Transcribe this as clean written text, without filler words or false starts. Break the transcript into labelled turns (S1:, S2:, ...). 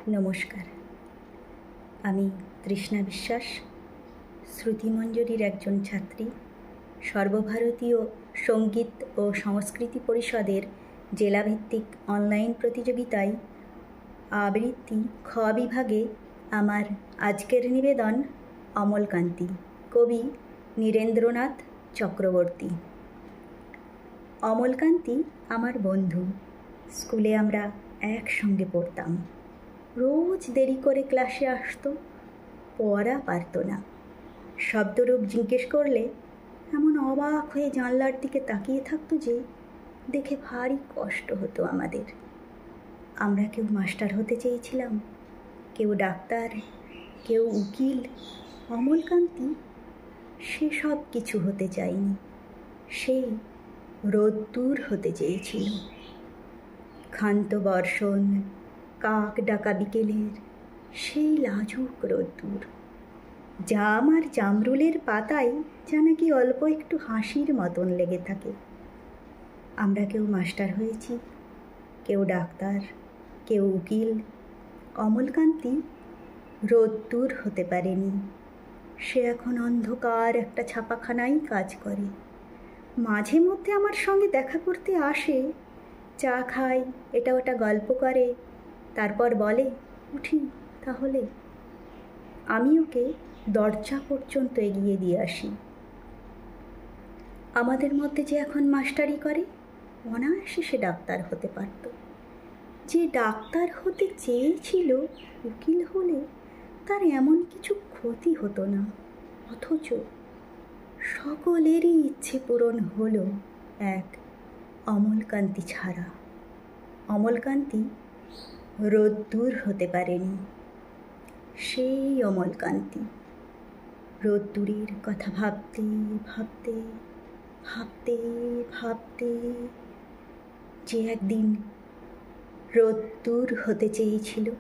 S1: নমস্কার, আমি তৃষ্ণা বিশ্বাস, শ্রুতিমঞ্জরির একজন ছাত্রী। সর্বভারতীয় সঙ্গীত ও সংস্কৃতি পরিষদের জেলাভিত্তিক অনলাইন প্রতিযোগিতায় আবৃত্তি খ বিভাগে আমার আজকের নিবেদন অমলকান্তি, কবি নীরেন্দ্রনাথ চক্রবর্তী। অমলকান্তি আমার বন্ধু। স্কুলে আমরা একসঙ্গে পড়তাম। রোজ দেরি করে ক্লাসে আসতো, পড়া পারত না। শব্দরূপ জিজ্ঞেস করলে এমন অবাক হয়ে জানলার দিকে তাকিয়ে থাকতো যে দেখে ভারী কষ্ট হতো আমাদের। আমরা কেউ মাস্টার হতে চেয়েছিলাম, কেউ ডাক্তার, কেউ উকিল। অমলকান্তি সেসব কিছু হতে চায়নি। সে রোদ্দুর হতে চেয়েছিল। ক্ষান্ত বর্ষণ, কাক ডাকা বিকেলের সেই লাজুক রোদ্দুর। জাম আর জামরুলের পাতায় যা নাকি অল্প একটু হাসির মতন লেগে থাকে। আমরা কেউ মাস্টার হয়েছি, কেউ ডাক্তার, কেউ উকিল। অমলকান্তি রোদ্দুর হতে পারেনি। সে এখন অন্ধকার একটা ছাপাখানায় কাজ করে। মাঝে মধ্যে আমার সঙ্গে দেখা করতে আসে, চা খায়, এটা ওটা গল্প করে, তারপর বলে উঠি তাহলে। আমি ওকে দরজা পর্যন্ত এগিয়ে দিয়ে আসি। আমাদের মধ্যে যে এখন মাস্টারি করে, অনায়াসে সে ডাক্তার হতে পারত। যে ডাক্তার হতে চেয়েছিল, উকিল হলে তার এমন কিছু ক্ষতি হতো না। অথচ সকলেরই ইচ্ছে পূরণ হলো, এক অমলকান্তি ছাড়া। অমলকান্তি রোদ্দুর হতে পারেনি। সেই অমলকান্তি রোদ্দুরের কথা ভাবতে ভাবতে ভাবতে ভাবতে যে একদিন রোদ্দুর হতে চেয়েছিল।